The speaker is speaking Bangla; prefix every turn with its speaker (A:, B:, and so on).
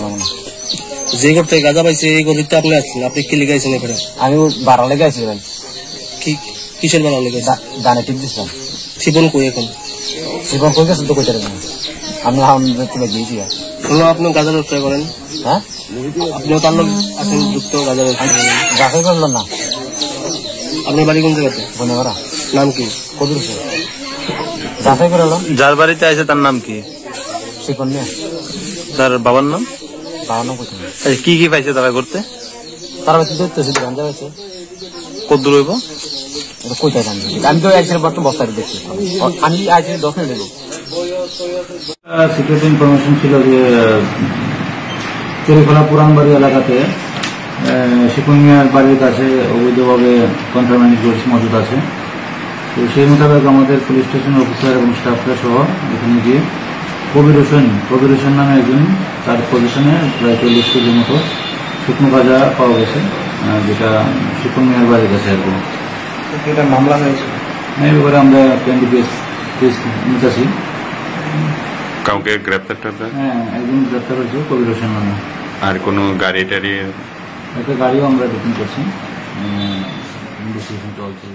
A: পারবো না।
B: যে করতে গাঁজা পাইছে এই করতে আপনি আসছেন, আপনি কি লিখাইছেন এখানে?
A: আমি বাড়া লেগে আছি ভাই।
B: কিসের বাড়া লেগেছে?
A: দানে টিপ দিচ্ছিলাম।
B: শিপন কই এখন?
A: শিপন কই গেছে তো কইতে পারবেন আমি তুমি দিয়েছি।
B: আপনি গাঁজা ব্যবসা করেন?
A: হ্যাঁ,
B: আপনিও তার লোক আছেন যুক্ত গাঁজা ব্যবসা?
A: যাচাই করলাম না।
B: আপনার বাড়ি কোন জায়গাতে?
A: বনেপাড়া।
B: নাম কি?
A: কদুর। যাচাই করলাম।
C: যার বাড়িতে আছে তার নাম কি?
A: শিপন নিয়ে।
C: তার বাবার নাম?
A: বাবার নাম কোথায়?
C: কি কি পাইছে তারা করতে?
A: তারা ধরতেছে গাঁজা পাইছে।
C: কদ্দুর হইব?
A: কোথায় গান? আমি তো একদিনের বর্তমান বস্তা দেখছি। আমি আজ 10 মিনিট দেবো।
D: সিক্রেট ইনফরমেশন ছিল যে চরিখোলা পুরানবাড়ি এলাকাতে শিপন মিয়ার বাড়ির কাছে অবৈধভাবে কন্ট্রাব্যান্ড গুডস মজুদ আছে। তো সেই মোতাবেক আমাদের পুলিশ স্টেশন অফিসার এবং স্টাফরা সহ এখানে গিয়ে কবির হোসেন নামে একজন, তার পজিশনে প্রায় 40 কেজির মতো শুকনো গাঁজা পাওয়া গেছে, যেটা শিপন মিয়ার বাড়ির কাছে আর কি।
B: এটা মামলা হয়েছে?
D: এই ব্যাপারে আমরা কেস নিতেছি।
E: কাউকে গ্রেপ্তার?
D: হ্যাঁ, একজন গ্রেপ্তার হয়েছে কবির হোসেন নামে।
E: আর কোনো গাড়ি টাড়ি?
D: একটা গাড়িও আমরা ডিটেইন করছি, ইনভেস্টিগেশন চলছে।